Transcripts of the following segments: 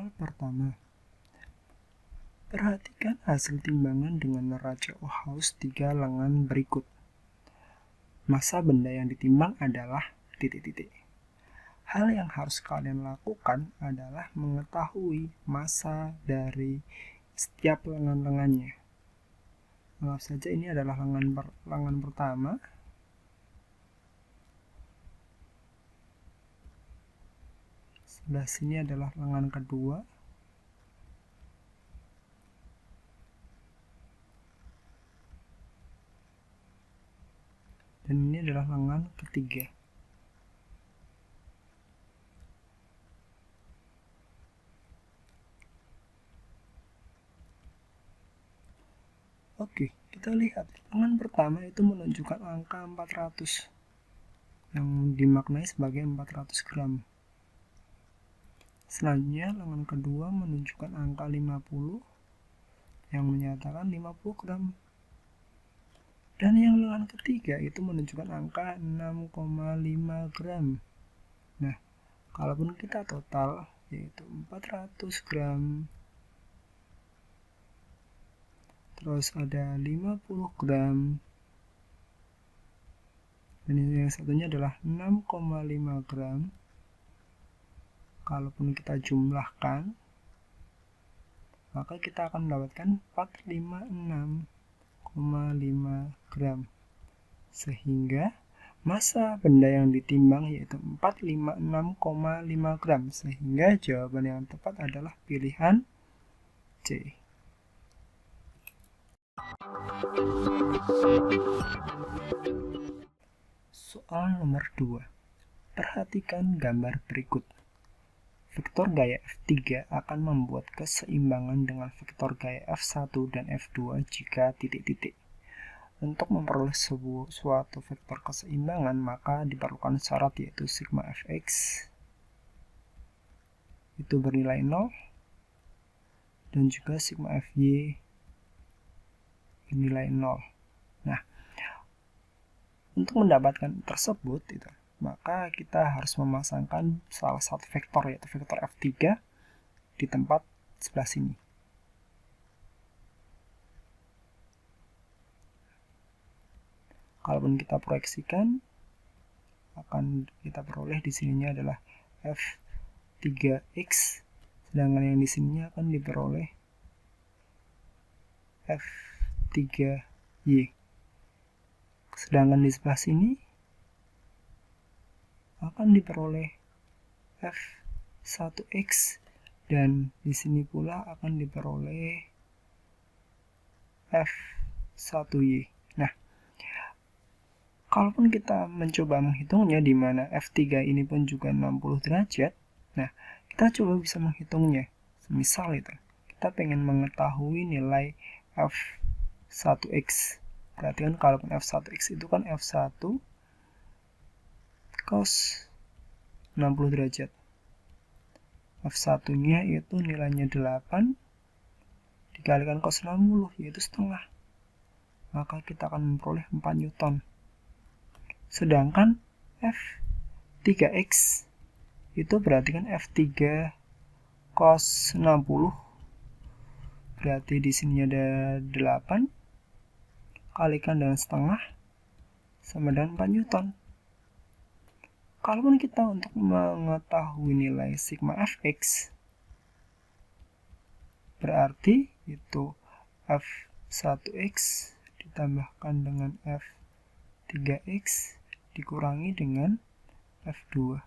Soal pertama. Perhatikan hasil timbangan dengan neraca Ohaus 3 lengan berikut. Massa benda yang ditimbang adalah ... Hal yang harus kalian lakukan adalah mengetahui massa dari setiap lengan-lengannya. Anggap saja ini adalah lengan pertama. Sebelah sini adalah lengan kedua. Dan ini adalah lengan ketiga. Oke, kita lihat. Lengan pertama itu menunjukkan angka 400 yang dimaknai sebagai 400 gram. Selanjutnya, lengan kedua menunjukkan angka 50 yang menyatakan 50 gram. Dan yang lengan ketiga itu menunjukkan angka 6,5 gram. Nah, kalaupun kita total yaitu 400 gram. Terus ada 50 gram. Dan yang satunya adalah 6,5 gram. Kalaupun kita jumlahkan, maka kita akan mendapatkan 456,5 gram. Sehingga massa benda yang ditimbang yaitu 456,5 gram. Sehingga jawaban yang tepat adalah pilihan C. Soal nomor 2. Perhatikan gambar berikut. Vektor gaya F3 akan membuat keseimbangan dengan vektor gaya F1 dan F2 jika ... Untuk memperoleh suatu vektor keseimbangan, maka diperlukan syarat yaitu sigma Fx itu bernilai 0 dan juga sigma Fy bernilai 0. Nah, untuk mendapatkan tersebut maka kita harus memasangkan salah satu vektor yaitu vektor F3 di tempat sebelah sini. Kalaupun kita proyeksikan, akan kita peroleh di sininya adalah F3X, sedangkan yang di sininya akan diperoleh F3Y. Sedangkan di sebelah sini akan diperoleh F1X dan di sini pula akan diperoleh F1Y. Nah, kalaupun kita mencoba menghitungnya di mana F3 ini pun juga 60 derajat, nah, kita coba bisa menghitungnya. Misal kita pengen mengetahui nilai F1X. Perhatikan kalaupun F1X itu kan F1 cos 60 derajat. F1-nya itu nilainya 8 dikalikan cos 60 yaitu setengah. Maka kita akan memperoleh 4 Newton. Sedangkan F3X itu berarti kan F3 cos 60 berarti di sini ada 8 kalikan dengan setengah sama dengan 4 Newton. Kalaupun kita untuk mengetahui nilai sigma Fx, berarti itu F1x ditambahkan dengan F3x dikurangi dengan F2.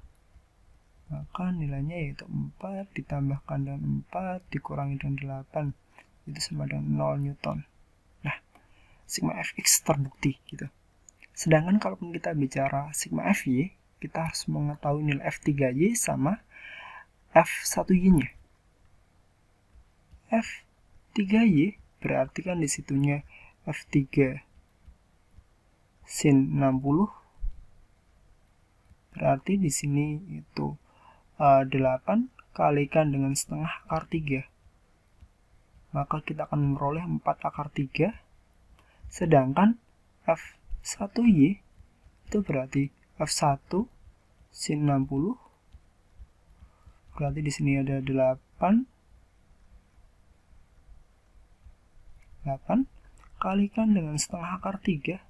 Maka nilainya yaitu 4 ditambahkan dengan 4 dikurangi dengan 8. Itu sama dengan 0 Newton. Nah, sigma Fx terbukti gitu. Sedangkan kalaupun kita bicara sigma Fy, kita harus mengetahui nilai F3Y sama F1Y-nya. F3Y berarti kan di situnya F3 sin 60 berarti di sini itu 8 kalikan dengan setengah akar 3. Maka kita akan memperoleh 4 akar 3. Sedangkan F1Y itu berarti F1 sin 60 berarti di sini ada kalikan dengan setengah akar 3,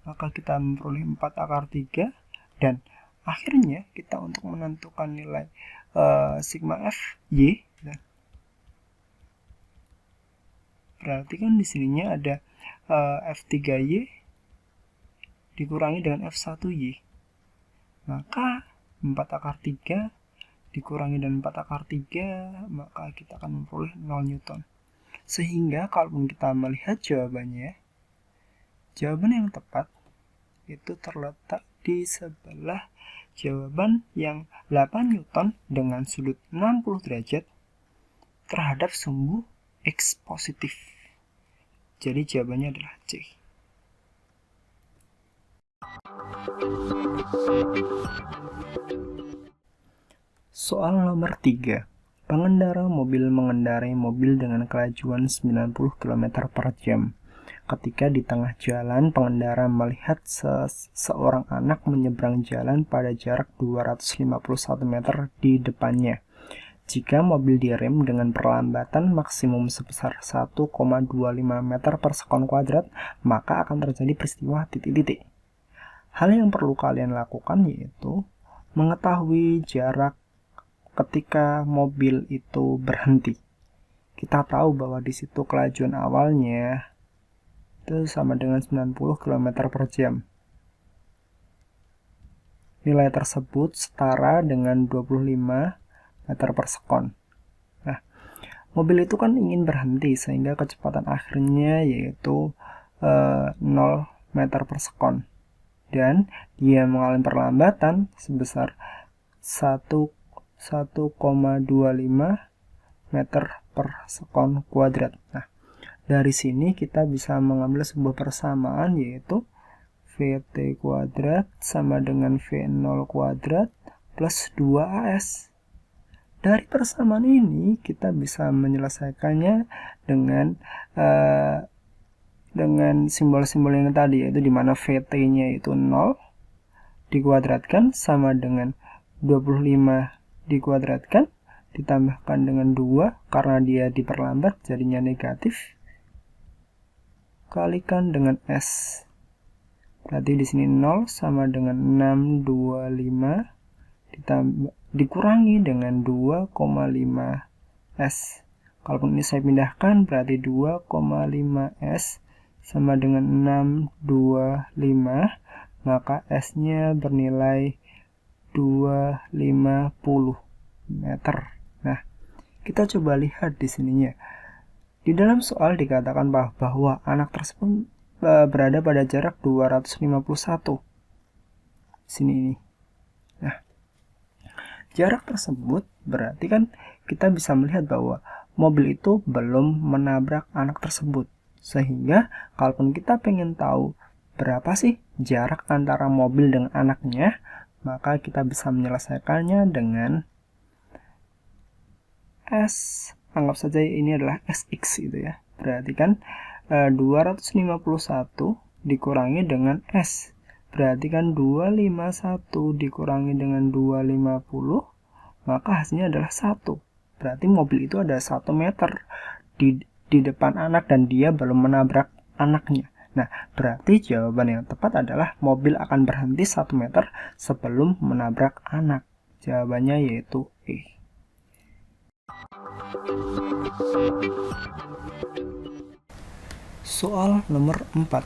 maka kita memperoleh 4 akar 3, dan akhirnya kita untuk menentukan nilai sigma f y, berarti kan di sininya ada f3y dikurangi dengan f1y, maka 4 akar 3 dikurangi dengan 4 akar 3, maka kita akan memperoleh 0 Newton. Sehingga kalau kita melihat jawabannya, jawaban yang tepat itu terletak di sebelah jawaban yang 8 Newton dengan sudut 60 derajat terhadap sumbu X positif. Jadi jawabannya adalah C. Soal nomor 3. Pengendara mobil mengendarai mobil dengan kelajuan 90 km per jam. Ketika di tengah jalan, pengendara melihat seorang anak menyeberang jalan pada jarak 251 meter di depannya. Jika mobil direm dengan perlambatan maksimum sebesar 1,25 meter per sekon kuadrat, maka akan terjadi peristiwa titik-titik. Hal yang perlu kalian lakukan yaitu mengetahui jarak ketika mobil itu berhenti. Kita tahu bahwa di situ kelajuan awalnya itu sama dengan 90 km per jam. Nilai tersebut setara dengan 25 meter per sekon. Nah, mobil itu kan ingin berhenti sehingga kecepatan akhirnya yaitu 0 meter per sekon. Dan dia mengalami perlambatan sebesar 1,25 meter per sekon kuadrat. Nah, dari sini kita bisa mengambil sebuah persamaan yaitu Vt kuadrat sama dengan V0 kuadrat plus 2AS. Dari persamaan ini kita bisa menyelesaikannya dengan simbol-simbol yang tadi, yaitu dimana Vt-nya itu 0 dikuadratkan sama dengan 25 dikuadratkan ditambahkan dengan 2 karena dia diperlambat jadinya negatif, kalikan dengan S. Berarti di sini 0 sama dengan 625 dikurangi dengan 2,5 S. Kalaupun ini saya pindahkan berarti 2,5 S sama dengan 625, maka S-nya bernilai 250 meter. Nah, kita coba lihat di sininya. Di dalam soal dikatakan bahwa anak tersebut berada pada jarak 251. Sini ini. Nah, jarak tersebut berarti kan kita bisa melihat bahwa mobil itu belum menabrak anak tersebut. Sehingga kalaupun kita pengen tahu berapa sih jarak antara mobil dengan anaknya, maka kita bisa menyelesaikannya dengan S. Anggap saja ini adalah SX gitu ya. Berarti kan 251 dikurangi dengan S. Berarti kan 251 dikurangi dengan 250, maka hasilnya adalah 1. Berarti mobil itu ada 1 meter di depan anak dan dia belum menabrak anaknya. Nah, berarti jawaban yang tepat adalah mobil akan berhenti 1 meter sebelum menabrak anak. Jawabannya yaitu E. Soal nomor 4.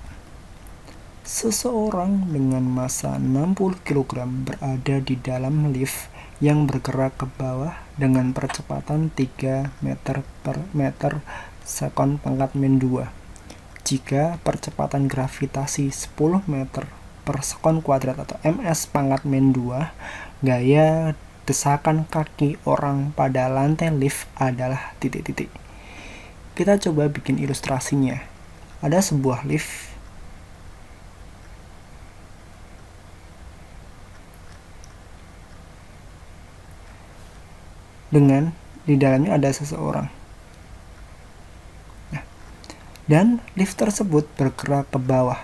Seseorang dengan massa 60 kg berada di dalam lift yang bergerak ke bawah dengan percepatan 3 meter per meter sekon pangkat min 2. Jika percepatan gravitasi 10 meter per sekon kuadrat atau ms pangkat min 2, gaya desakan kaki orang pada lantai lift adalah titik-titik. Kita coba bikin ilustrasinya. Ada sebuah lift dengan di dalamnya ada seseorang. Dan lift tersebut bergerak ke bawah.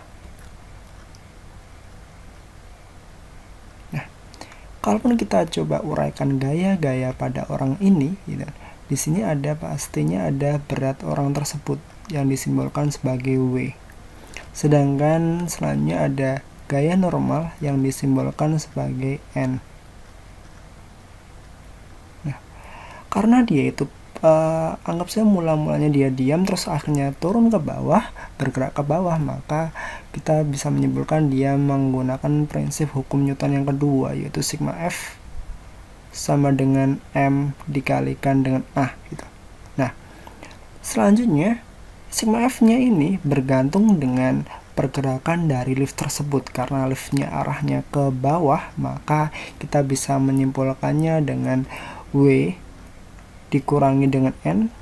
Nah, Kalaupun kita coba uraikan gaya-gaya pada orang ini, gitu, di sini pastinya ada berat orang tersebut yang disimbolkan sebagai W. Sedangkan selanjutnya ada gaya normal yang disimbolkan sebagai N. Nah, karena dia itu anggap saja mula-mulanya dia diam terus akhirnya turun ke bawah, bergerak ke bawah, maka kita bisa menyimpulkan dia menggunakan prinsip hukum Newton yang kedua, yaitu sigma F sama dengan M dikalikan dengan A gitu. Nah, selanjutnya sigma F-nya ini bergantung dengan pergerakan dari lift tersebut. Karena liftnya arahnya ke bawah, maka kita bisa menyimpulkannya dengan W dikurangi dengan N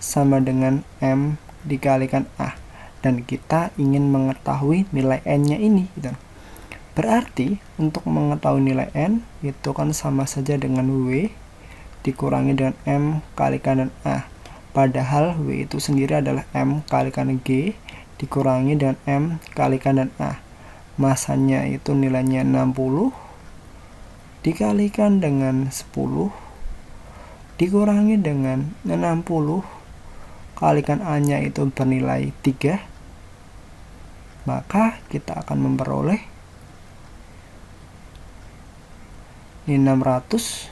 sama dengan M dikalikan A, dan kita ingin mengetahui nilai N-nya ini gitu. Berarti untuk mengetahui nilai N itu kan sama saja dengan W dikurangi dengan M kalikan dengan A, padahal W itu sendiri adalah M kalikan G dikurangi dengan M kalikan dengan A. Masanya itu nilainya 60 dikalikan dengan 10 dikurangi dengan 60 kalikan A-nya itu bernilai 3, maka kita akan memperoleh ini 600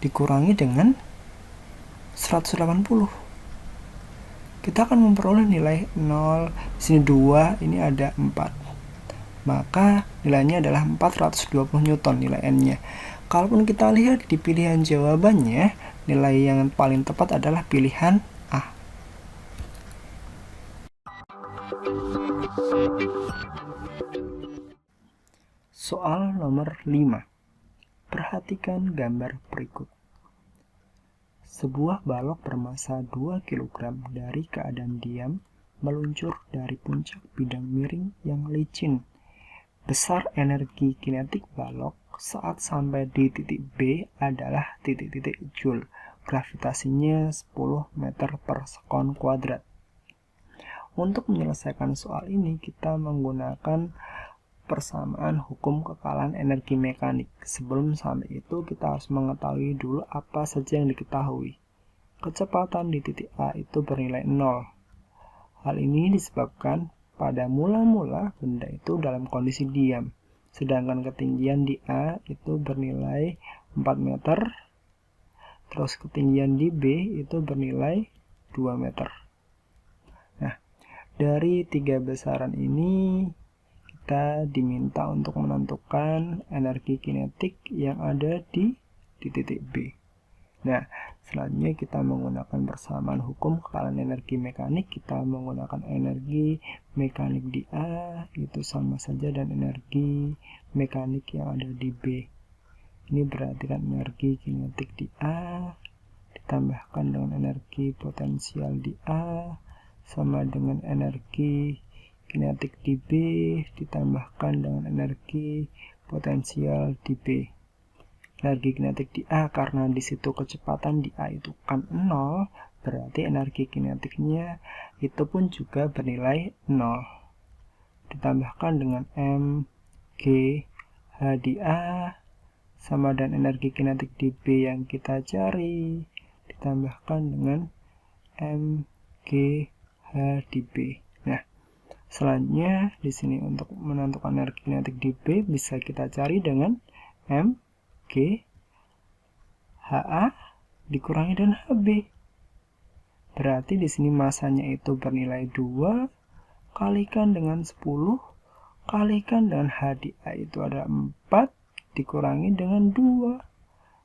dikurangi dengan 180. Kita akan memperoleh nilai 0, di sini 2, ini ada 4. Maka nilainya adalah 420 Newton nilai N-nya. Kalaupun kita lihat di pilihan jawabannya, nilai yang paling tepat adalah pilihan A. Soal nomor 5. Perhatikan gambar berikut. Sebuah balok bermasa 2 kg dari keadaan diam meluncur dari puncak bidang miring yang licin. Besar energi kinetik balok saat sampai di titik B adalah titik-titik Joule. Gravitasinya 10 meter per sekon kuadrat. Untuk menyelesaikan soal ini, kita menggunakan persamaan hukum kekalahan energi mekanik. Sebelum sampai itu, kita harus mengetahui dulu apa saja yang diketahui. Kecepatan di titik A itu bernilai 0. Hal ini disebabkan pada mula-mula benda itu dalam kondisi diam. Sedangkan ketinggian di A itu bernilai 4 meter. Terus ketinggian di B itu bernilai 2 meter. Nah, dari tiga besaran ini kita diminta untuk menentukan energi kinetik yang ada di titik B. Nah, selanjutnya kita menggunakan persamaan hukum kekalahan energi mekanik. Kita menggunakan energi mekanik di A itu sama saja dan energi mekanik yang ada di B. Ini berarti kan energi kinetik di A ditambahkan dengan energi potensial di A sama dengan energi kinetik di B ditambahkan dengan energi potensial di B. Energi kinetik di A karena di situ kecepatan di A itu kan 0, berarti energi kinetiknya itu pun juga bernilai 0. Ditambahkan dengan M, G, H di A sama dan energi kinetik di B yang kita cari ditambahkan dengan M, G, H di B. Nah, selanjutnya di sini untuk menentukan energi kinetik di B bisa kita cari dengan M, G, HA dikurangi dengan HB. Berarti di sini masanya itu bernilai 2 kalikan dengan 10 kalikan dengan H di A itu ada 4 dikurangi dengan 2.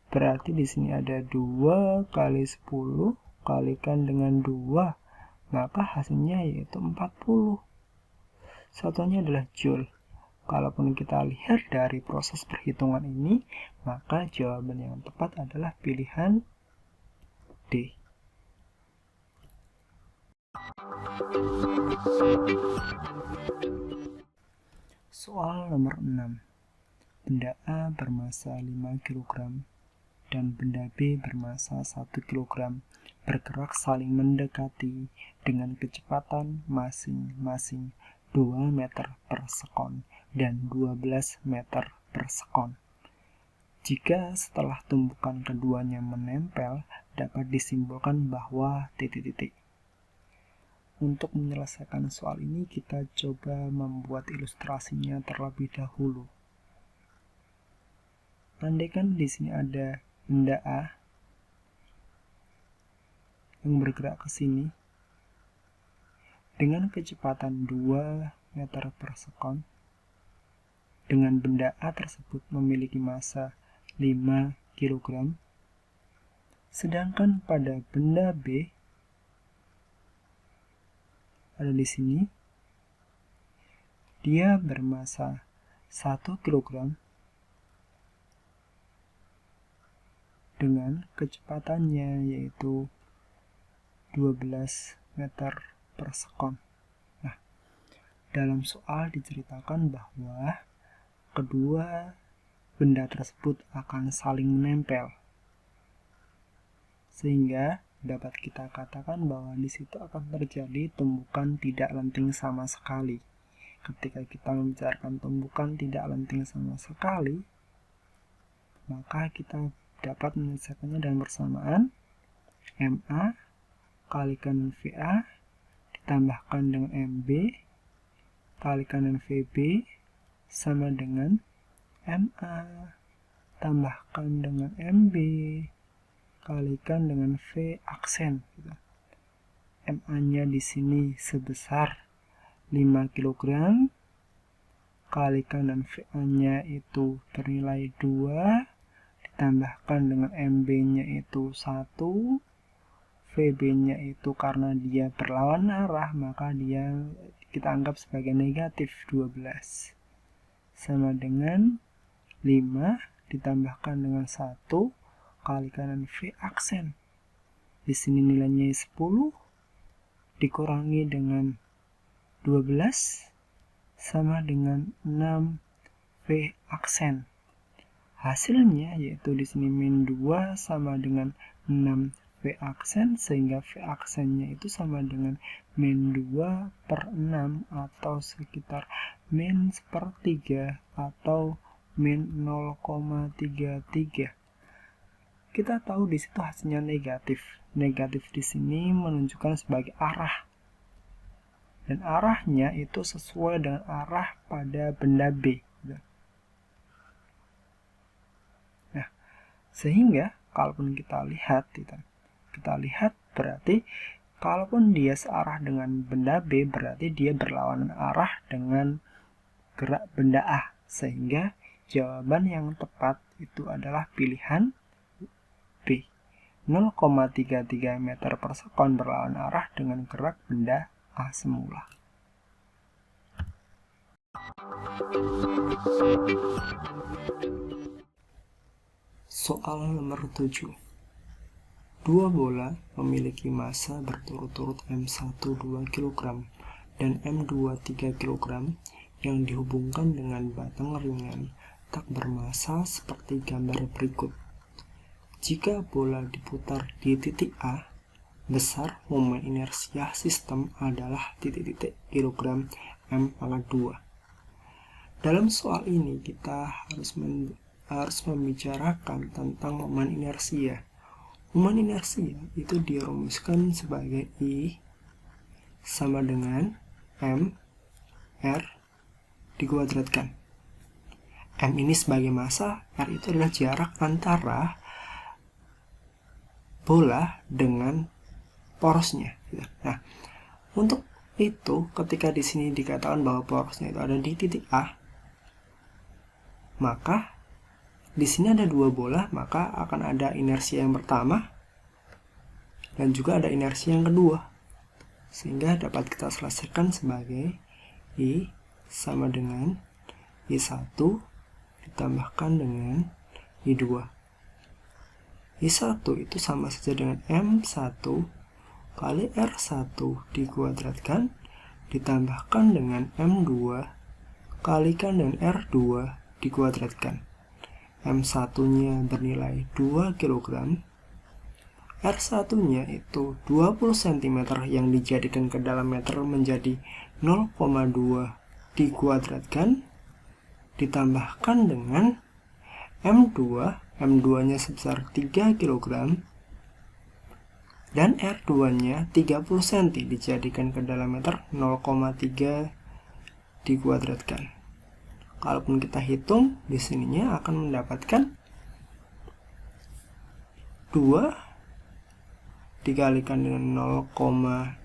Berarti di sini ada 2 kali 10 kalikan dengan 2. Maka hasilnya yaitu 40. Satunya adalah Joule. Kalaupun kita lihat dari proses perhitungan ini, maka jawaban yang tepat adalah pilihan D. Soal nomor 6. Benda A bermasa 5 kg dan benda B bermasa 1 kg bergerak saling mendekati dengan kecepatan masing-masing 2 meter per sekon dan 12 meter per sekon. Jika setelah tumpukan keduanya menempel, dapat disimpulkan bahwa titik-titik. Untuk menyelesaikan soal ini, kita coba membuat ilustrasinya terlebih dahulu. Andaikan di sini ada benda A yang bergerak ke sini dengan kecepatan 2 meter per sekon, dengan benda A tersebut memiliki massa 5 kg, sedangkan pada benda B ada di sini, dia bermassa 1 kg dengan kecepatannya yaitu 12 meter per sekon. Nah, dalam soal diceritakan bahwa kedua benda tersebut akan saling menempel, sehingga dapat kita katakan bahwa di situ akan terjadi tumbukan tidak lenting sama sekali. Ketika kita membicarakan tumbukan tidak lenting sama sekali, maka kita dapat menyelesaikannya dengan bersamaan MA kalikan VA ditambahkan dengan MB kalikan dengan VB sama dengan MA tambahkan dengan MB kalikan dengan V aksen. MA-nya di sini sebesar 5 kg kalikan dan VA-nya itu bernilai 2 ditambahkan dengan MB-nya itu 1, VB-nya itu karena dia berlawan arah maka dia kita anggap sebagai negatif 12 sama dengan 5 ditambahkan dengan 1 kalikan dengan V aksen. Di sini nilainya 10 dikurangi dengan 12 sama dengan 6 V aksen. Hasilnya yaitu di sini min 2 sama dengan 6 V aksen, sehingga V aksennya itu sama dengan min 2 per 6 atau sekitar min 1/3 atau min 0,33. Kita tahu di situ hasilnya negatif. Negatif di sini menunjukkan sebagai arah. Dan arahnya itu sesuai dengan arah pada benda B. Nah, sehingga kalaupun kita lihat berarti kalaupun dia searah dengan benda B, berarti dia berlawanan arah dengan gerak benda A. Sehingga jawaban yang tepat itu adalah pilihan B. 0,33 meter per sekon berlawan arah dengan gerak benda A semula. Soal nomor 7. Dua bola memiliki massa berturut-turut M1 2 kg dan M2 3 kg yang dihubungkan dengan batang ringan tak bermassa seperti gambar berikut. Jika bola diputar di titik A, besar momen inersia sistem adalah titik-titik kilogram M pangkat 2. Dalam soal ini kita harus membicarakan tentang momen inersia. Momen inersia itu dirumuskan sebagai I sama dengan M R dikuadratkan. M ini sebagai massa, R itu adalah jarak antara bola dengan porosnya. Nah, untuk itu ketika di sini dikatakan bahwa porosnya itu ada di titik A, maka di sini ada dua bola, maka akan ada inersia yang pertama dan juga ada inersia yang kedua. Sehingga dapat kita selesaikan sebagai I sama dengan I1 ditambahkan dengan I2. I1 itu sama saja dengan M1 kali R1 dikuadratkan ditambahkan dengan M2 kalikan dengan R2 dikuadratkan. M1-nya bernilai 2 kg, R1-nya itu 20 cm yang dijadikan ke dalam meter menjadi 0,2 dikuadratkan ditambahkan dengan M2-nya sebesar 3 kg, dan R2-nya 30 cm dijadikan ke dalam meter 0,3 dikuadratkan. Kalaupun kita hitung, di sininya akan mendapatkan 2 dikalikan dengan 0,04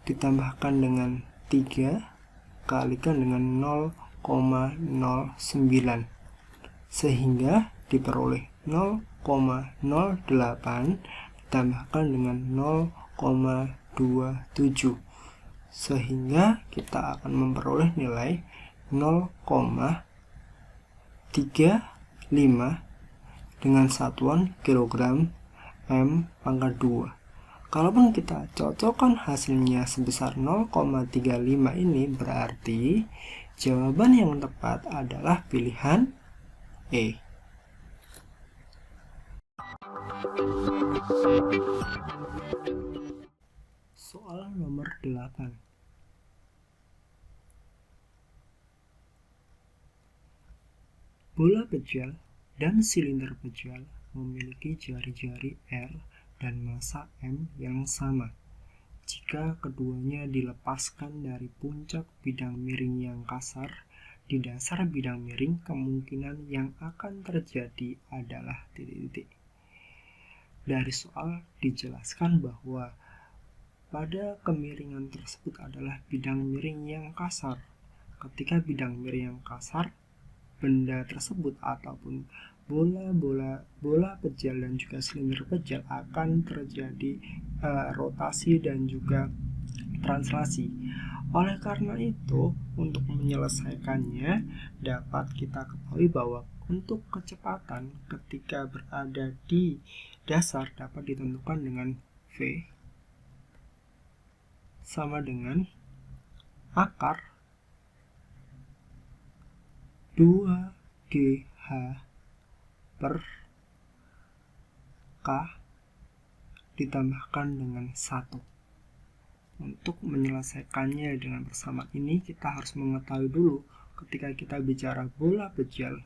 ditambahkan dengan 3 kalikan dengan 0,09 sehingga diperoleh 0,08 ditambahkan dengan 0,27 sehingga kita akan memperoleh nilai 0,35 dengan satuan kilogram M². Kalaupun kita cocokkan hasilnya sebesar 0,35 ini, berarti jawaban yang tepat adalah pilihan E. Soal nomor 8. Bola pejal dan silinder pejal memiliki jari-jari R dan massa M yang sama. Jika keduanya dilepaskan dari puncak bidang miring yang kasar, di dasar bidang miring kemungkinan yang akan terjadi adalah titik-titik. Dari soal dijelaskan bahwa pada kemiringan tersebut adalah bidang miring yang kasar. Ketika bidang miring yang kasar, benda tersebut ataupun bola pejal dan juga silinder pejal akan terjadi rotasi dan juga translasi. Oleh karena itu, untuk menyelesaikannya dapat kita ketahui bahwa untuk kecepatan ketika berada di dasar dapat ditentukan dengan V sama dengan akar 2GH per K ditambahkan dengan 1. Untuk menyelesaikannya dengan persamaan ini, kita harus mengetahui dulu ketika kita bicara bola pejal,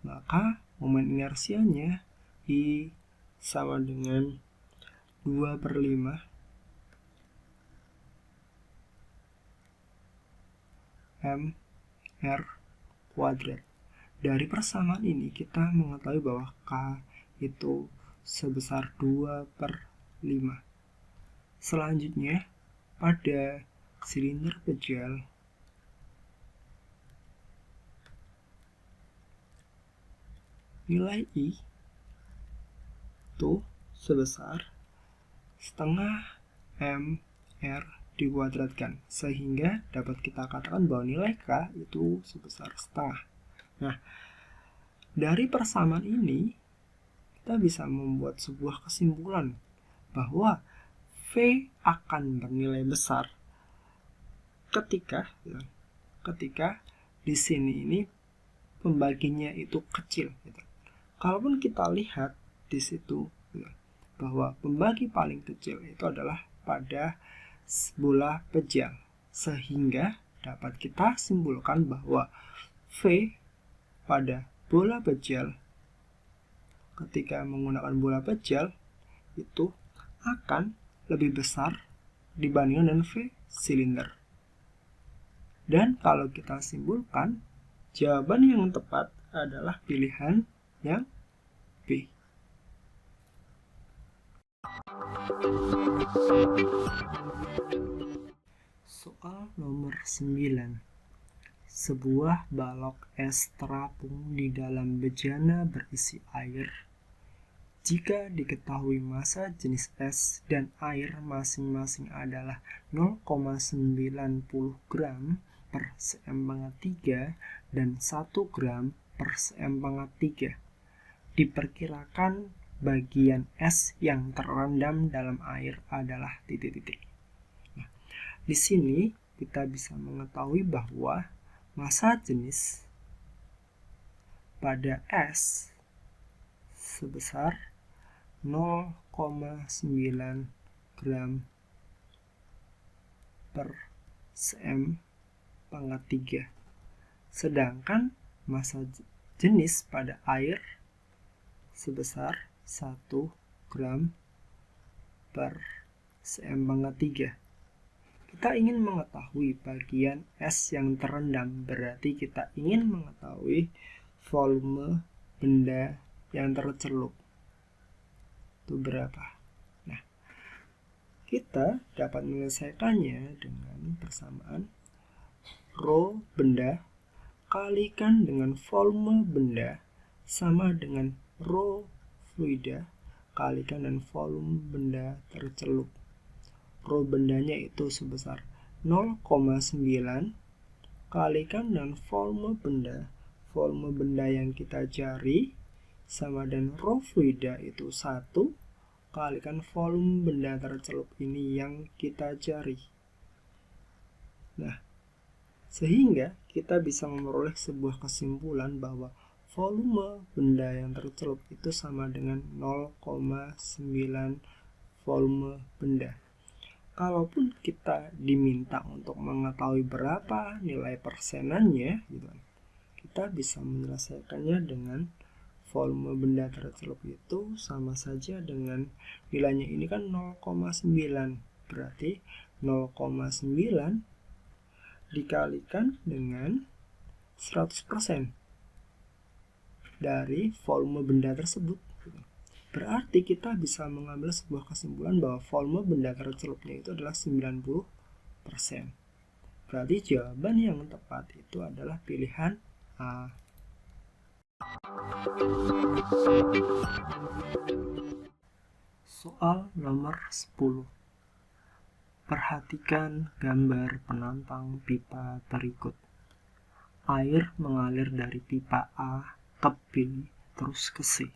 maka momen inersianya I sama dengan 2/5 mr kuadrat. Dari persamaan ini kita mengetahui bahwa K itu sebesar 2/5. Selanjutnya, pada silinder pejal nilai I itu sebesar setengah mr dikuadratkan, sehingga dapat kita katakan bahwa nilai K itu sebesar setengah. Nah, dari persamaan ini kita bisa membuat sebuah kesimpulan bahwa V akan bernilai besar ketika di sini ini pembaginya itu kecil. Kalaupun kita lihat di situ bahwa pembagi paling kecil itu adalah pada bola pejal, sehingga dapat kita simpulkan bahwa V pada bola pejal ketika menggunakan bola pejal itu akan lebih besar dibandingkan dengan V silinder. Dan kalau kita simpulkan, jawaban yang tepat adalah pilihan yang B. Soal nomor 9. Sebuah balok es terapung di dalam bejana berisi air. Jika diketahui massa jenis es dan air masing-masing adalah 0,90 gram per cm3 dan 1 gram per cm3, diperkirakan bagian es yang terendam dalam air adalah titik-titik. Nah, di sini kita bisa mengetahui bahwa massa jenis pada es sebesar 0,9 gram per cm pangkat 3. Sedangkan massa jenis pada air sebesar 1 gram per cm pangkat 3. Kita ingin mengetahui bagian es yang terendam, berarti kita ingin mengetahui volume benda yang tercelup itu berapa. Nah, kita dapat menyelesaikannya dengan persamaan rho benda kalikan dengan volume benda sama dengan rho fluida kalikan dengan volume benda tercelup. Rho bendanya itu sebesar 0,9 kalikan dengan volume benda yang kita cari sama dengan rho fluida itu 1 kalikan volume benda tercelup ini yang kita cari. Nah, sehingga kita bisa memperoleh sebuah kesimpulan bahwa volume benda yang tercelup itu sama dengan 0,9 volume benda. Kalaupun kita diminta untuk mengetahui berapa nilai persenannya, kita bisa menyelesaikannya dengan volume benda tercelup itu sama saja dengan nilainya ini kan 0,9, berarti 0,9 dikalikan dengan 100% dari volume benda tersebut. Berarti kita bisa mengambil sebuah kesimpulan bahwa volume benda tercelupnya itu adalah 90%. Berarti jawaban yang tepat itu adalah pilihan A. Soal nomor 10. Perhatikan gambar penampang pipa berikut. Air mengalir dari pipa A ke B terus ke C.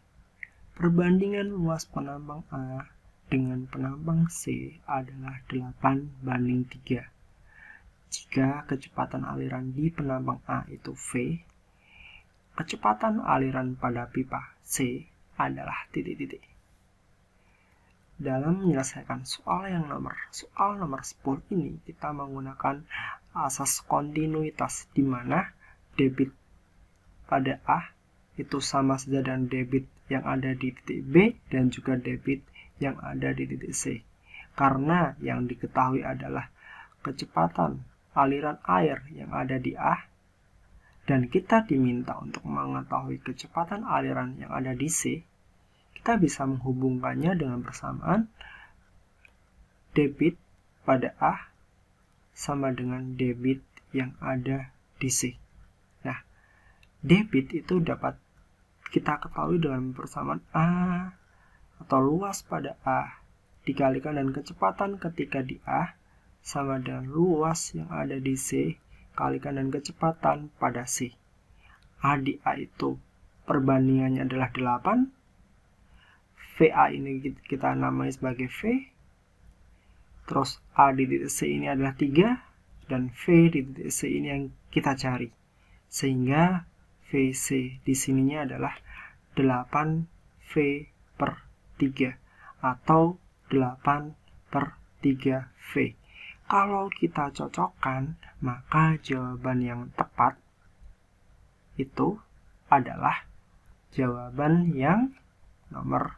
Perbandingan luas penampang A dengan penampang C adalah 8:3. Jika kecepatan aliran di penampang A itu V, kecepatan aliran pada pipa C adalah titik-titik. Dalam menyelesaikan soal nomor 10 ini, kita menggunakan asas kontinuitas di mana debit pada A itu sama saja dengan debit yang ada di titik B dan juga debit yang ada di titik C. Karena yang diketahui adalah kecepatan aliran air yang ada di A dan kita diminta untuk mengetahui kecepatan aliran yang ada di C, kita bisa menghubungkannya dengan persamaan debit pada A sama dengan debit yang ada di C. Nah, debit itu dapat kita ketahui dengan persamaan A atau luas pada A dikalikan dengan kecepatan ketika di A sama dengan luas yang ada di C kalikan dengan kecepatan pada C. A di A itu perbandingannya adalah 8. VA ini kita namai sebagai V. Terus A di titik C ini adalah 3 dan V di titik C ini yang kita cari. Sehingga VC di sininya adalah 8V/3 atau 8/3V. Kalau kita cocokkan, maka jawaban yang tepat itu adalah jawaban yang nomor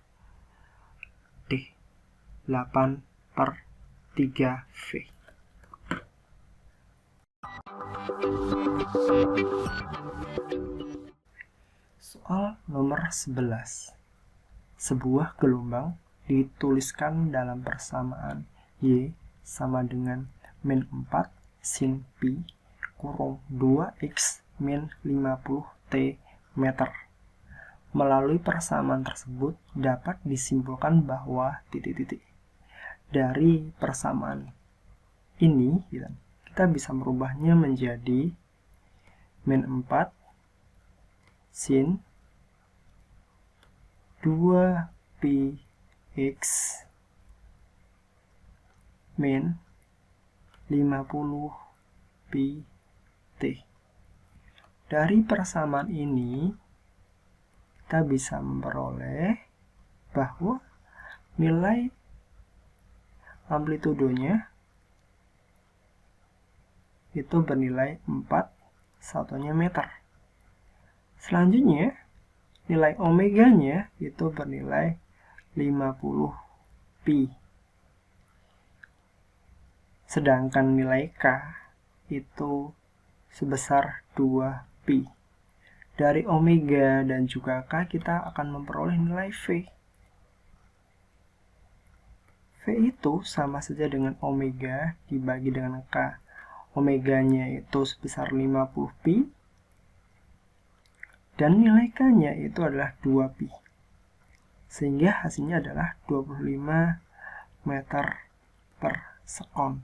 D, 8/3V. Soal nomor 11. Sebuah gelombang dituliskan dalam persamaan Y sama dengan min 4 sin pi kurung 2x min 50t meter. Melalui persamaan tersebut dapat disimpulkan bahwa titik-titik. Dari persamaan ini kita bisa merubahnya menjadi min 4 sin 2πx min 50pt. Dari persamaan ini kita bisa memperoleh bahwa nilai amplitudenya itu bernilai 4, satunya meter. Selanjutnya, nilai omeganya itu bernilai 50 pi. Sedangkan nilai K itu sebesar 2 pi. Dari omega dan juga K kita akan memperoleh nilai V. V itu sama saja dengan omega dibagi dengan K. Omeganya itu sebesar 50 pi. Dan nilai K-nya itu adalah 2 pi. Sehingga hasilnya adalah 25 meter per sekon.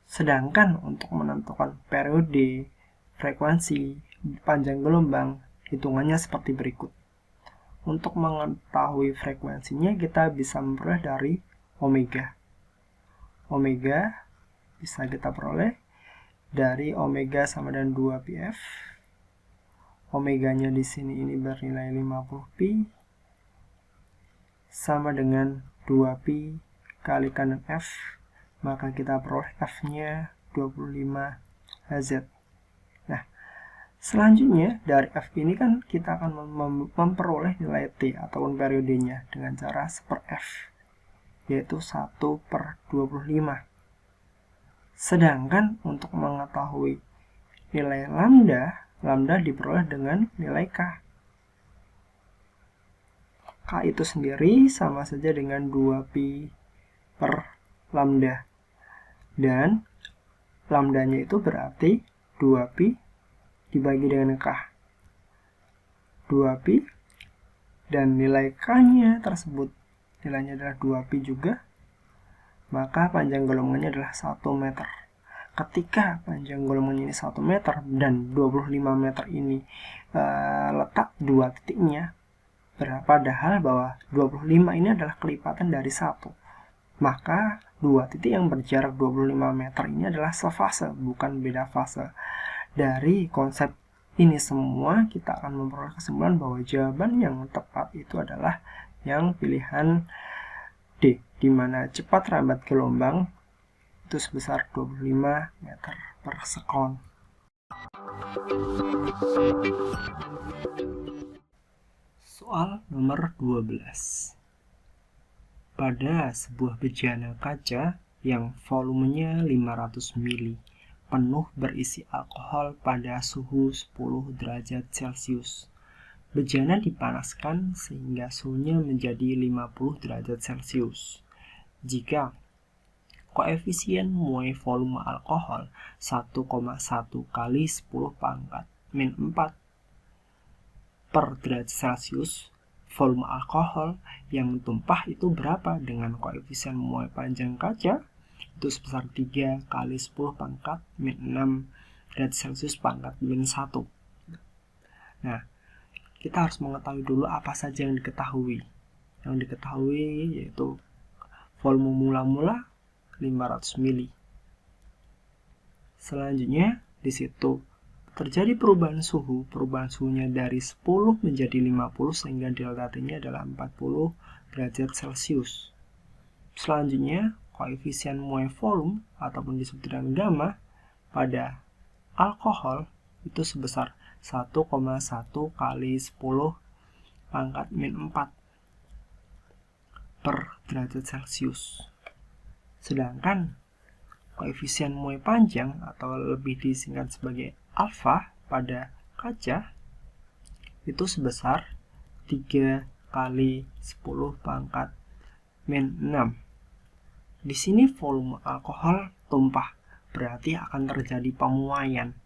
Sedangkan untuk menentukan periode, frekuensi, panjang gelombang, hitungannya seperti berikut. Untuk mengetahui frekuensinya kita bisa memperoleh dari omega. Omega bisa kita peroleh dari omega sama dengan 2 pf. Omeganya di sini ini bernilai 50 pi sama dengan 2 pi kali kanan f. Maka kita peroleh F-nya 25 Hz. Nah, selanjutnya dari F ini kan kita akan memperoleh nilai T ataupun periodenya dengan cara 1/F, yaitu 1/25. Sedangkan untuk mengetahui nilai lambda diperoleh dengan nilai K. K itu sendiri sama saja dengan 2 pi per lambda. Dan lambdanya itu berarti 2 pi dibagi dengan K. 2 pi dan nilai K-nya tersebut nilainya adalah 2 pi juga, maka panjang gelombangnya adalah 1 meter. Ketika panjang gelombangnya ini 1 meter dan 25 meter ini letak 2 titiknya, padahal bahwa 25 ini adalah kelipatan dari 1. Maka 2 titik yang berjarak 25 meter ini adalah sefase, bukan beda fase. Dari konsep ini semua, kita akan memperoleh kesimpulan bahwa jawaban yang tepat itu adalah yang pilihan D, di mana cepat rambat gelombang itu sebesar 25 meter per sekon. Soal nomor 12. Pada sebuah bejana kaca yang volumenya 500 mili, penuh berisi alkohol pada suhu 10 derajat Celcius. Bejana dipanaskan sehingga suhunya menjadi 50 derajat Celcius. Jika koefisien muai volume alkohol 1,1 kali 10 pangkat min 4 per derajat Celcius, volume alkohol yang tumpah itu berapa dengan koefisien muai panjang kaca itu sebesar 3 kali 10 pangkat min 6 derajat Celcius pangkat min 1. Nah, kita harus mengetahui dulu apa saja yang diketahui. Yang diketahui yaitu volume mula-mula 500 mili. Selanjutnya di situ terjadi perubahan suhunya dari 10 menjadi 50 sehingga delta T-nya adalah 40 derajat Celcius. Selanjutnya, koefisien muai volume ataupun disebut dengan gamma pada alkohol itu sebesar 1,1 kali 10 pangkat min 4 per derajat Celcius. Sedangkan koefisien muai panjang atau lebih disingkat sebagai alfa pada kaca itu sebesar 3 kali 10 pangkat min 6. Di sini volume alkohol tumpah, berarti akan terjadi pemuaian.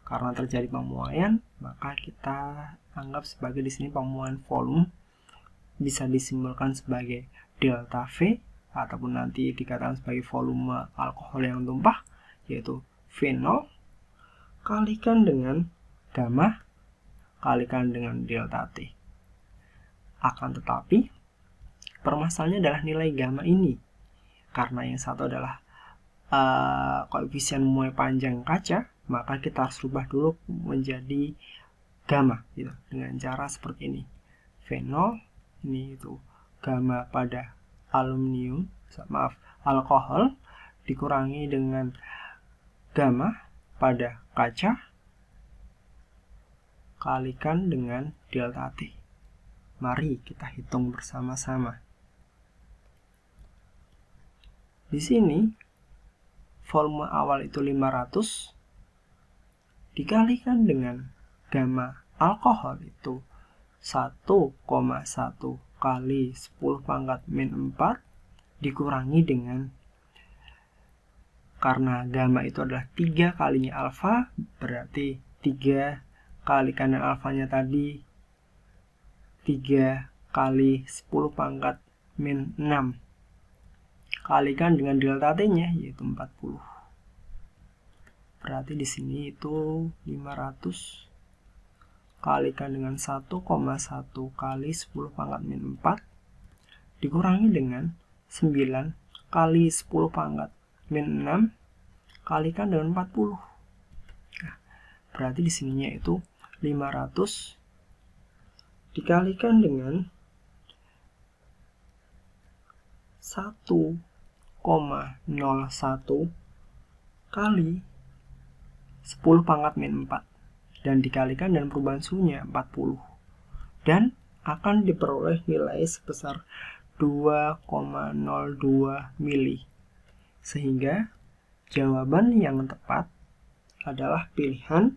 Karena terjadi pemuaian, maka kita anggap sebagai di sini pemuaian volume bisa disimbolkan sebagai delta V ataupun nanti dikatakan sebagai volume alkohol yang tumpah, yaitu V0 kalikan dengan gamma kalikan dengan delta T. Akan tetapi permasalahannya adalah nilai gamma ini, karena yang satu adalah koefisien muai panjang kaca, maka kita harus rubah dulu menjadi gamma gitu, dengan cara seperti ini. V0 ini itu gamma pada alkohol dikurangi dengan gamma pada kaca kalikan dengan delta T. Mari kita hitung bersama-sama. Di sini volume awal itu 500 dikalikan dengan gamma alkohol itu 1,1 kali 10 pangkat min 4 dikurangi dengan, karena gamma itu adalah 3 kalinya alfa, berarti 3 kalikan dengan alfanya tadi 3 kali 10 pangkat min 6 kalikan dengan delta T-nya yaitu 40. Berarti di sini itu 500 kalikan dengan 1,1 kali 10 pangkat min 4 dikurangi dengan 9 kali 10 pangkat min 6 kalikan dengan 40. Nah, berarti di sininya itu 500 dikalikan dengan 1,01 kali 10 pangkat min 4 dan dikalikan dengan perubahan suhunya 40 dan akan diperoleh nilai sebesar 2,02 mili. Sehingga jawaban yang tepat adalah pilihan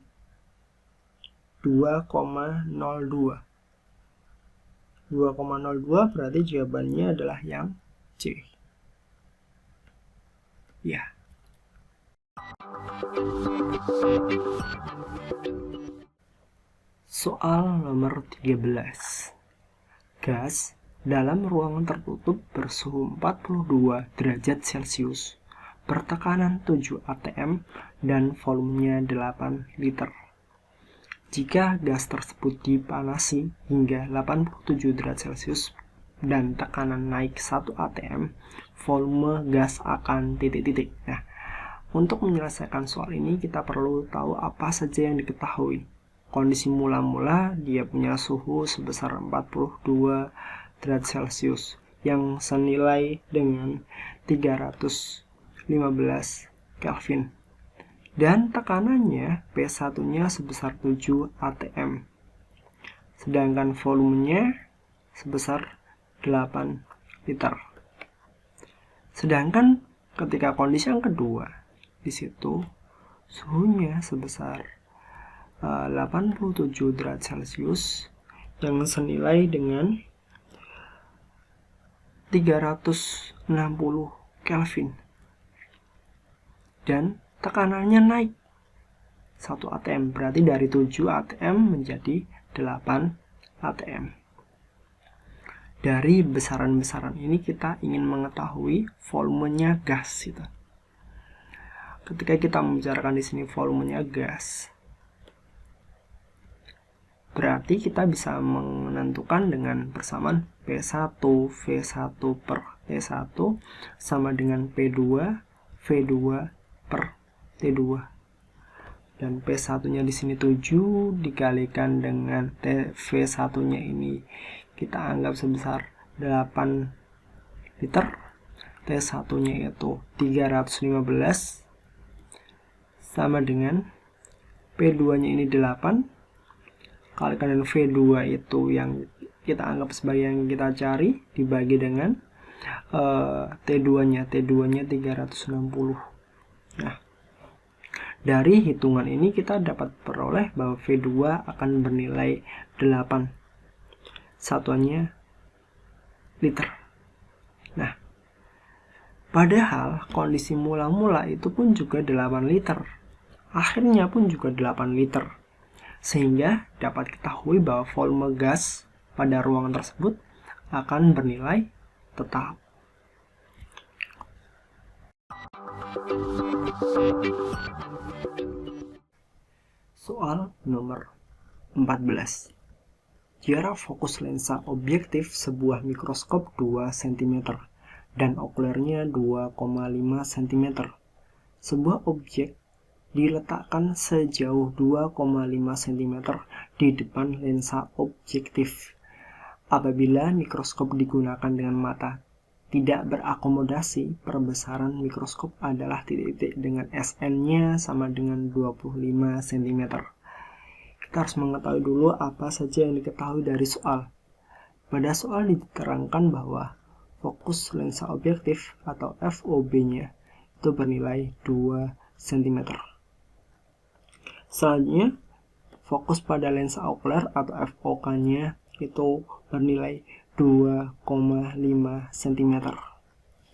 2,02. 2,02 berarti jawabannya adalah yang C. Ya. Soal nomor 13. Gas dalam ruangan tertutup bersuhu 42 derajat Celcius, bertekanan 7 atm dan volumenya 8 liter. Jika gas tersebut dipanasi hingga 87 derajat Celcius dan tekanan naik 1 atm, volume gas akan titik-titik. Nah, untuk menyelesaikan soal ini kita perlu tahu apa saja yang diketahui. Kondisi mula-mula dia punya suhu sebesar 42 derajat Celcius yang senilai dengan 315 Kelvin. Dan tekanannya P1-nya sebesar 7 atm. Sedangkan volumenya sebesar 8 liter. Sedangkan ketika kondisi yang kedua, di situ suhunya sebesar 87 derajat Celcius yang senilai dengan 360 Kelvin. Dan tekanannya naik 1 atm, berarti dari 7 atm menjadi 8 atm. Dari besaran-besaran ini kita ingin mengetahui volumenya gas itu. Ketika kita membicarakan di sini volumenya gas, berarti kita bisa menentukan dengan persamaan P1 V1 per T1 sama dengan P2 V2 per T2. Dan P1-nya di sini 7 dikalikan dengan V1-nya ini kita anggap sebesar 8 liter. T1-nya itu 315 sama dengan P2-nya ini 8 kalikan dengan V2 itu yang kita anggap sebagai yang kita cari dibagi dengan T2-nya 360. Nah, dari hitungan ini kita dapat peroleh bahwa V2 akan bernilai 8, satuannya liter. Nah, padahal kondisi mula-mula itu pun juga 8 liter. Akhirnya pun juga 8 liter. Sehingga dapat ketahui bahwa volume gas pada ruangan tersebut akan bernilai tetap. Soal nomor 14. Jarak fokus lensa objektif sebuah mikroskop 2 cm dan okulernya 2,5 cm. Sebuah objek diletakkan sejauh 2,5 cm di depan lensa objektif. Apabila mikroskop digunakan dengan mata tidak berakomodasi perbesaran mikroskop adalah titik-titik dengan SN-nya sama dengan 25 cm. Kita harus mengetahui dulu apa saja yang diketahui dari soal. Pada soal diterangkan bahwa fokus lensa objektif atau FOB-nya itu bernilai 2 cm. Selanjutnya, fokus pada lensa okuler atau FOK-nya itu bernilai 2,5 cm.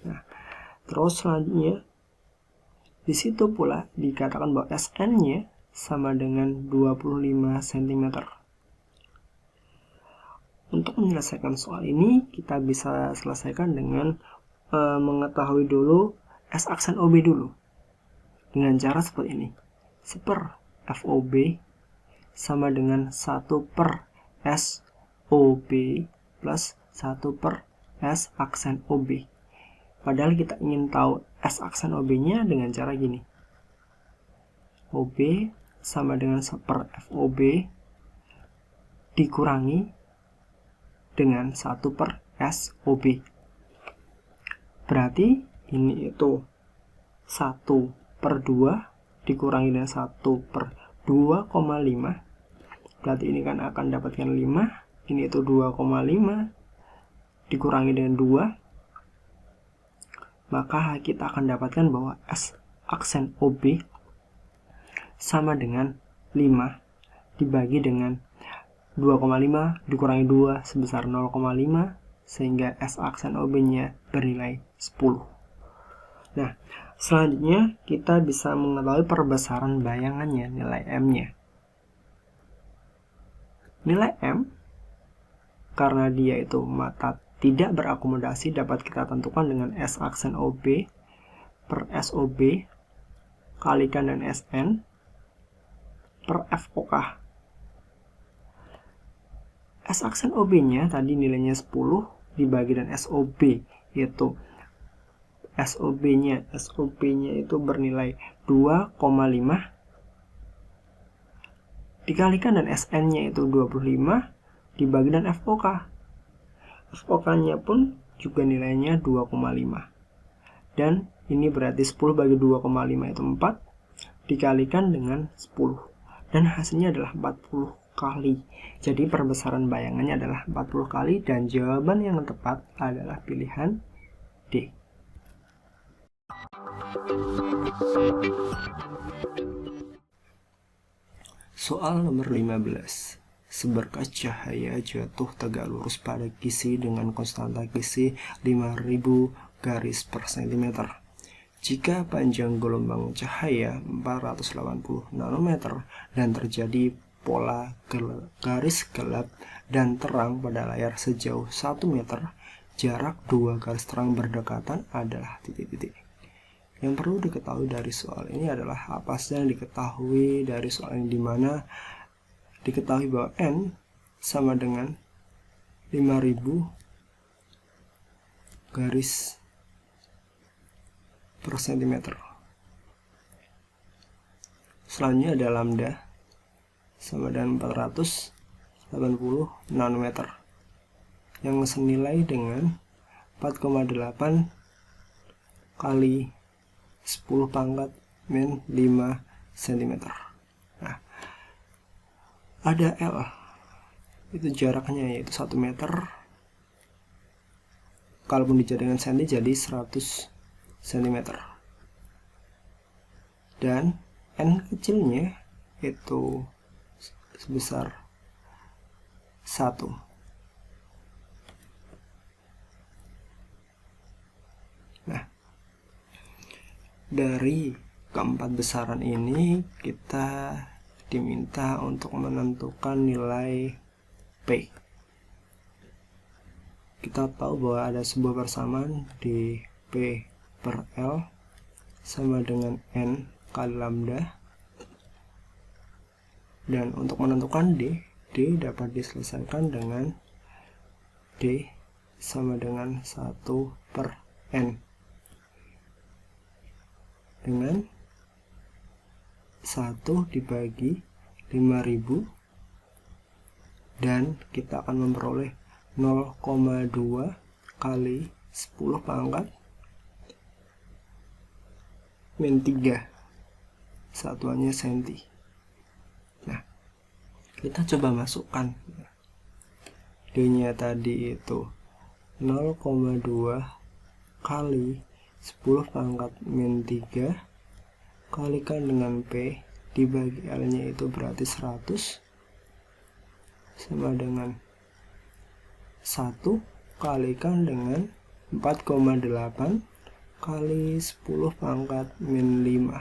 Nah, terus selanjutnya di situ pula dikatakan bahwa SN-nya sama dengan 25 cm. Untuk menyelesaikan soal ini, kita bisa selesaikan dengan mengetahui dulu S aksen OB dulu. Dengan cara seperti ini. 1 per FOB sama dengan 1 per SOB plus 1 per S aksen OB. Padahal kita ingin tahu S aksen OB-nya dengan cara gini. OB sama dengan 1 per FOB dikurangi dengan 1 per SOB. Berarti ini itu 1 per 2 dikurangi dengan 1 per 2,5. Berarti ini kan akan dapatkan 5. Ini itu 2,5 dikurangi dengan 2. Maka kita akan dapatkan bahwa S aksen OB sama dengan 5 dibagi dengan 2,5 dikurangi 2 sebesar 0,5, sehingga S aksen OB-nya bernilai 10. Nah, selanjutnya kita bisa mengetahui perbesaran bayangannya, nilai M-nya. Nilai M, karena dia itu mata tidak berakomodasi, dapat kita tentukan dengan S aksen OB per SOB kalikan dengan SN per FOK. S aksen OB-nya tadi nilainya 10 dibagi dengan SOB, yaitu SOB-nya itu bernilai 2,5 dikalikan dan SN-nya itu 25 dibagi dengan FOK. FOK-nya pun juga nilainya 2,5. Dan ini berarti 10 bagi 2,5 itu 4 dikalikan dengan 10. Dan hasilnya adalah 40 kali. Jadi perbesaran bayangannya adalah 40 kali dan jawaban yang tepat adalah pilihan D. Soal nomor 15. Seberkas cahaya jatuh tegak lurus pada kisi dengan konstanta kisi 5000 garis per cm. Jika panjang gelombang cahaya 480 nanometer dan terjadi pola garis gelap dan terang pada layar sejauh 1 meter, jarak dua garis terang berdekatan adalah titik-titik. Yang perlu diketahui dari soal ini adalah apa saja yang diketahui dari soal ini, di mana diketahui bahwa N sama dengan 5000 garis per cm. Selanjutnya ada lambda sama dengan 480 nanometer yang senilai dengan 4,8 kali 10 pangkat min 5 cm. Nah, ada L, itu jaraknya yaitu 1 meter, kalaupun dijadikan cm jadi 100 cm, dan N kecilnya itu sebesar 1. Nah, dari keempat besaran ini kita diminta untuk menentukan nilai P. Kita tahu bahwa ada sebuah persamaan di P per L sama dengan N kali lambda, dan untuk menentukan D dapat diselesaikan dengan D sama dengan 1 per N dengan 1 dibagi 5000, dan kita akan memperoleh 0,2 kali 10 pangkat min 3, satuannya senti. Nah, kita coba masukkan D-nya tadi itu 0,2 kali 10 pangkat min 3 kalikan dengan P dibagi L-nya itu berarti 100 sama dengan 1 kalikan dengan 4,8 kali 10 pangkat min 5.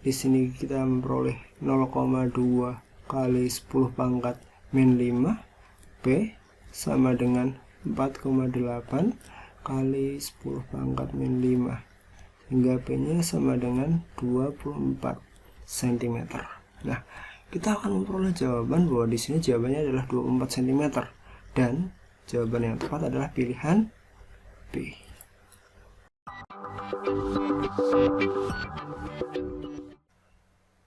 Di sini kita memperoleh 0,2 kali 10 pangkat min 5 P sama dengan 4,8 kali 10 pangkat min 5, sehingga P nya sama dengan 24 cm. Nah, kita akan memperoleh jawaban bahwa di sini jawabannya adalah 24 cm dan jawaban yang tepat adalah pilihan B.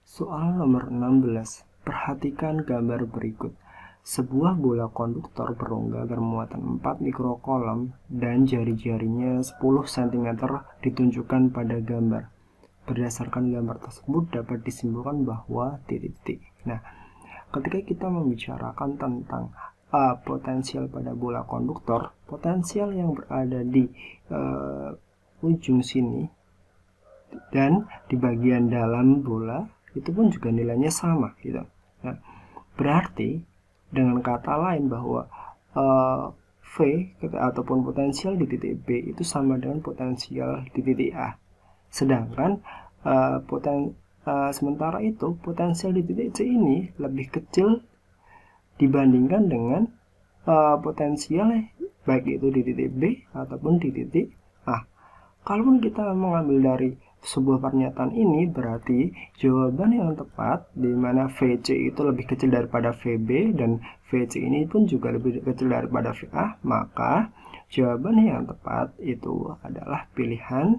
Soal nomor 16. Perhatikan gambar berikut. Sebuah bola konduktor berongga bermuatan 4 mikrokolom dan jari-jarinya 10 cm ditunjukkan pada gambar. Berdasarkan gambar tersebut dapat disimpulkan bahwa titik-titik. Nah, ketika kita membicarakan tentang potensial pada bola konduktor, potensial yang berada di ujung sini dan di bagian dalam bola itu pun juga nilainya sama gitu. Nah, berarti dengan kata lain bahwa V ataupun potensial di titik B itu sama dengan potensial di titik A. Sedangkan sementara itu potensial di titik C ini lebih kecil dibandingkan dengan potensial baik itu di titik B ataupun di titik A. Kalaupun kita mengambil dari sebuah pernyataan ini, berarti jawaban yang tepat di mana VC itu lebih kecil daripada VB dan VC ini pun juga lebih kecil daripada VA, maka jawaban yang tepat itu adalah pilihan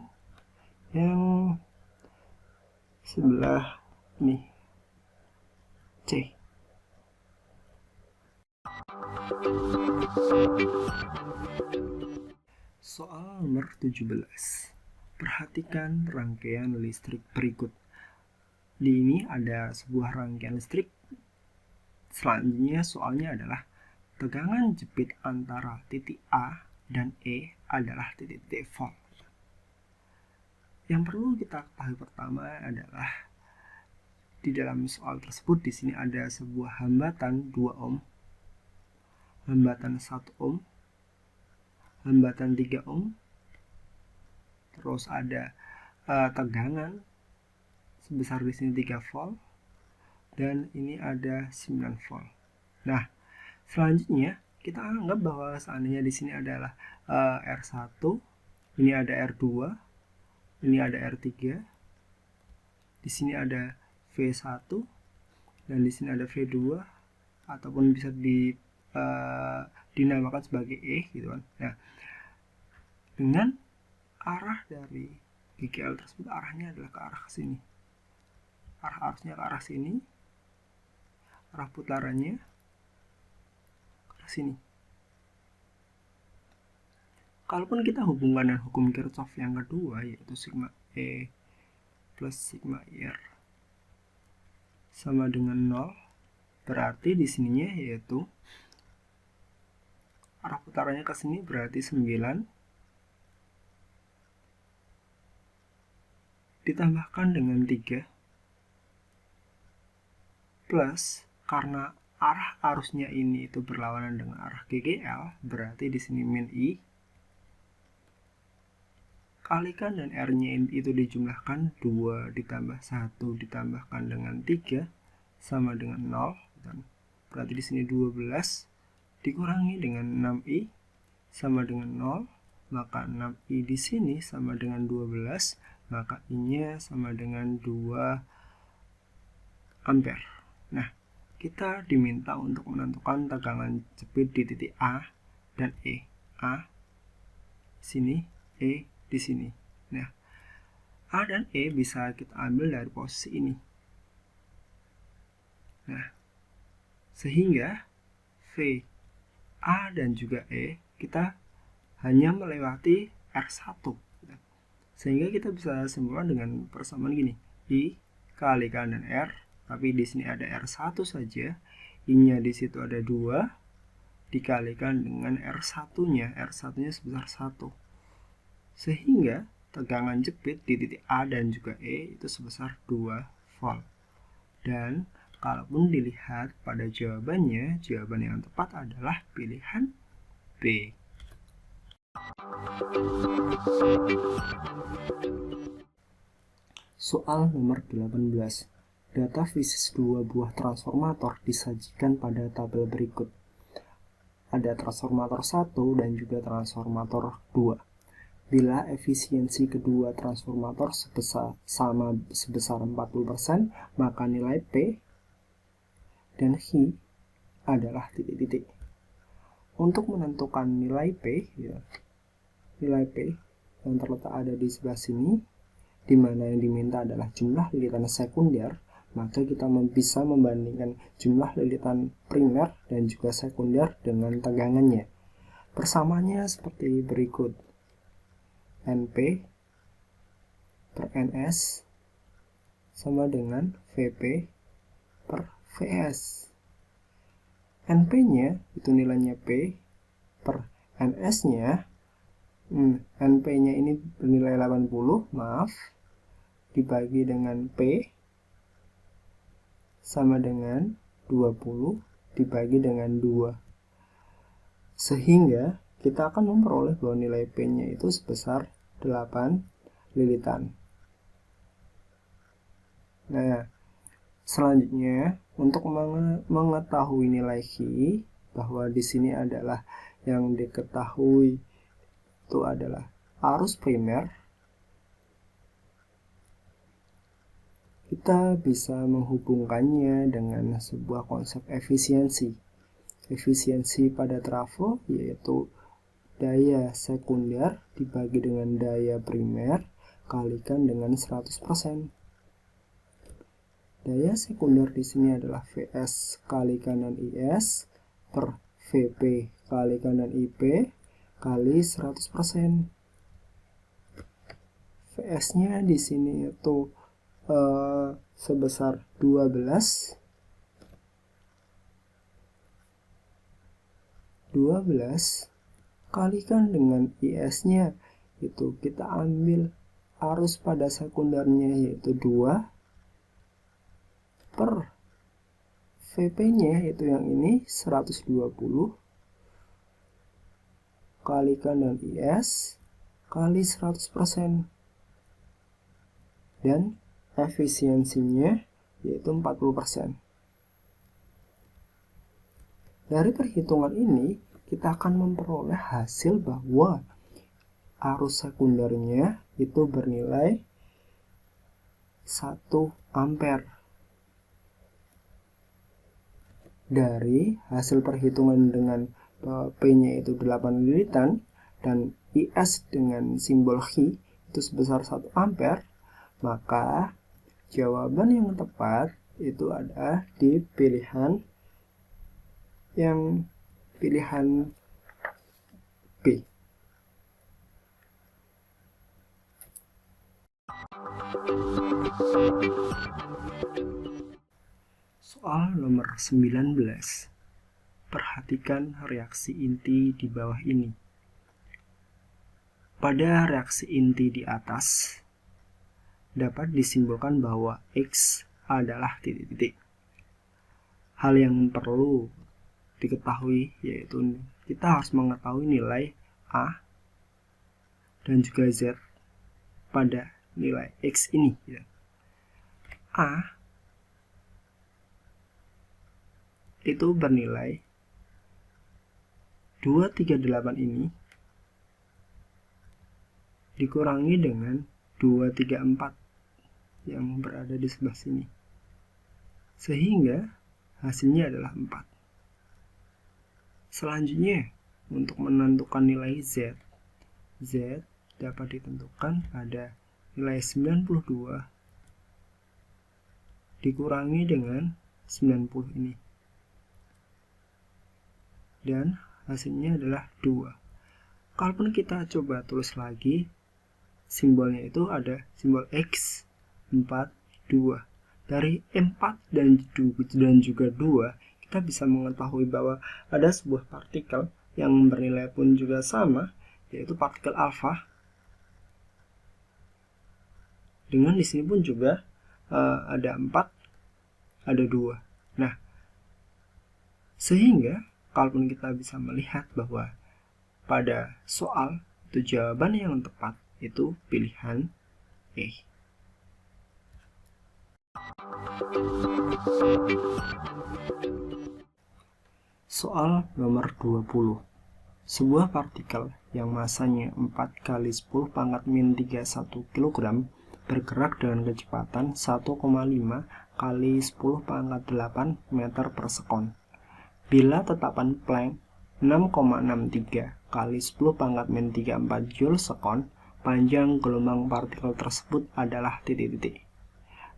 yang sebelah ini, C. Soal nomor 17. Perhatikan rangkaian listrik berikut. Di ini ada sebuah rangkaian listrik. Selanjutnya soalnya adalah tegangan jepit antara titik A dan E adalah titik-titik volt. Yang perlu kita ketahui pertama adalah di dalam soal tersebut di sini ada sebuah hambatan 2 ohm, hambatan 1 ohm, hambatan 3 ohm, terus ada tegangan sebesar di sini 3 volt dan ini ada 9 volt. Nah, selanjutnya kita anggap bahwa seandainya di sini adalah R1, ini ada R2, ini ada R3, di sini ada V1 dan di sini ada V2 ataupun bisa dinamakan sebagai E gitu kan. Nah, dengan arah dari GGL tersebut arahnya adalah ke arah sini. Arah arusnya ke arah sini. Arah putarannya ke arah sini. Kalaupun kita hubungkan dengan hukum Kirchhoff yang kedua, yaitu sigma E plus sigma R sama dengan 0, berarti di sininya yaitu arah putarannya ke sini berarti 9 ditambahkan dengan 3 plus karena arah arusnya ini itu berlawanan dengan arah GGL, berarti di sini min I kalikan dan R-nya itu dijumlahkan 2 ditambah 1 ditambahkan dengan 3 sama dengan 0, dan berarti di sini 12 dikurangi dengan 6I sama dengan 0, maka 6I di sini sama dengan 12, maka I-nya sama dengan 2 ampere. Nah, kita diminta untuk menentukan tegangan jepit di titik A dan E. A sini, E di sini. Nah, A dan E bisa kita ambil dari posisi ini. Nah, sehingga V, A dan juga E kita hanya melewati R1. Sehingga kita bisa simpulkan dengan persamaan gini. I kalikan dengan R, tapi di sini ada R1 saja. I-nya di situ ada 2 dikalikan dengan R1-nya. R1-nya sebesar 1. Sehingga tegangan jepit di titik A dan juga E itu sebesar 2 volt. Dan kalaupun dilihat pada jawabannya, jawaban yang tepat adalah pilihan B. Soal nomor 18. Data fisis 2 buah transformator disajikan pada tabel berikut. Ada transformator 1 dan juga transformator 2. Bila efisiensi kedua transformator sebesar 40%, maka nilai P dan H adalah titik-titik. Untuk menentukan nilai P, nilai P yang terletak ada di sebelah sini, di mana yang diminta adalah jumlah lilitan sekunder, maka kita bisa membandingkan jumlah lilitan primer dan juga sekunder dengan tegangannya. Persamaannya seperti berikut. NP per NS sama dengan VP per VS. NP-nya itu nilainya P per NS-nya. NP-nya ini bernilai 80, dibagi dengan P sama dengan 20 dibagi dengan 2. Sehingga kita akan memperoleh bahwa nilai P-nya itu sebesar 8 lilitan. Nah, selanjutnya untuk mengetahui nilai H, bahwa di sini adalah yang diketahui itu adalah arus primer, kita bisa menghubungkannya dengan sebuah konsep efisiensi. Efisiensi pada trafo yaitu daya sekunder dibagi dengan daya primer kalikan dengan 100%. Daya sekunder di sini adalah Vs kalikan dengan Is per Vp kalikan dengan Ip kali 100%. Vs-nya di sini itu sebesar 12 kalikan dengan IS-nya, itu kita ambil arus pada sekundernya yaitu 2 per VP-nya yaitu yang ini 120 kalikan dengan IS kali 100%, dan efisiensinya yaitu 40%. Dari perhitungan ini kita akan memperoleh hasil bahwa arus sekundernya itu bernilai 1 ampere. Dari hasil perhitungan dengan P-nya itu 8 lilitan dan IS dengan simbol H itu sebesar 1 ampere, maka jawaban yang tepat itu ada di pilihan B. Soal nomor 19. Perhatikan reaksi inti di bawah ini. Pada reaksi inti di atas, dapat disimpulkan bahwa X adalah titik-titik. Hal yang perlu diketahui yaitu kita harus mengetahui nilai A dan juga Z pada nilai X ini. A itu bernilai 238 ini dikurangi dengan 234 yang berada di sebelah sini, sehingga hasilnya adalah 4. Selanjutnya, untuk menentukan nilai Z dapat ditentukan pada nilai 92 dikurangi dengan 90 ini, dan hasilnya adalah 2. Kalaupun kita coba tulis lagi, simbolnya itu ada simbol X, 4, 2. Dari 4 dan juga 2, kita bisa mengetahui bahwa ada sebuah partikel yang bernilai pun juga sama, yaitu partikel alfa. Dengan di sini pun juga ada 4, ada 2. Nah, sehingga kalaupun kita bisa melihat bahwa pada soal itu jawaban yang tepat itu pilihan E. Soal nomor 20. Sebuah partikel yang masanya 4 kali 10 pangkat min 31 kg bergerak dengan kecepatan 1,5 kali 10 pangkat 8 meter per sekon. Bila tetapan Planck 6,63 kali 10 pangkat min 34 joule sekon, panjang gelombang partikel tersebut adalah titik-titik.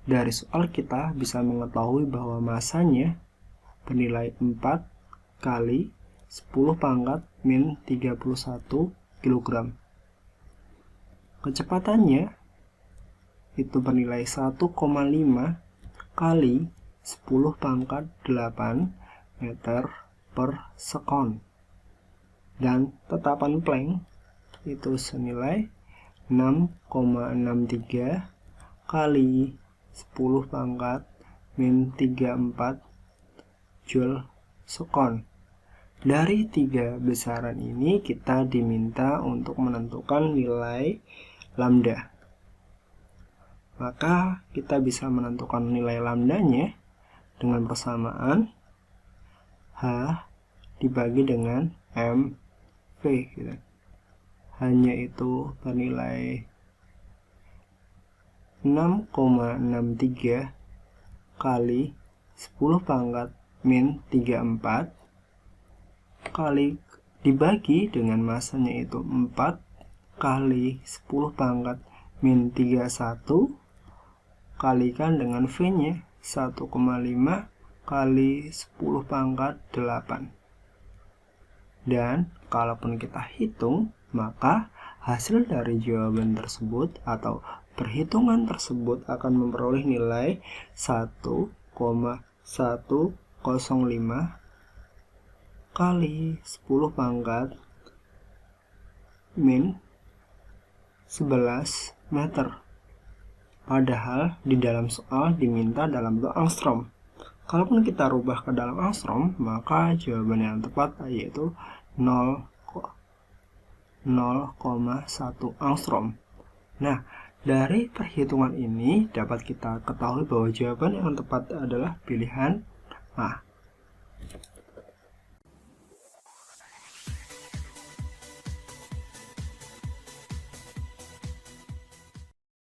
Dari soal kita bisa mengetahui bahwa masanya bernilai 4 kali 10 pangkat min 31 kg. Kecepatannya itu bernilai 1,5 kali 10 pangkat 8 meter per sekon. Dan tetapan Planck itu senilai 6,63 kali 10 pangkat min 34 joule sekon. Dari tiga besaran ini kita diminta untuk menentukan nilai lambda. Maka kita bisa menentukan nilai lambdanya dengan persamaan H dibagi dengan MV gitu. Hanya itu bernilai 6,63 kali 10 pangkat min 34 kali dibagi dengan masanya itu 4 kali 10 pangkat min 31 kalikan dengan V-nya 1,5 kali 10 pangkat 8. Dan kalaupun kita hitung, maka hasil dari jawaban tersebut atau perhitungan tersebut akan memperoleh nilai 1,105 kali 10 pangkat min 11 meter. Padahal di dalam soal diminta dalam bentuk angstrom. Kalaupun kita rubah ke dalam angstrom, maka jawaban yang tepat yaitu 0,1 angstrom. Nah, dari perhitungan ini dapat kita ketahui bahwa jawaban yang tepat adalah pilihan A.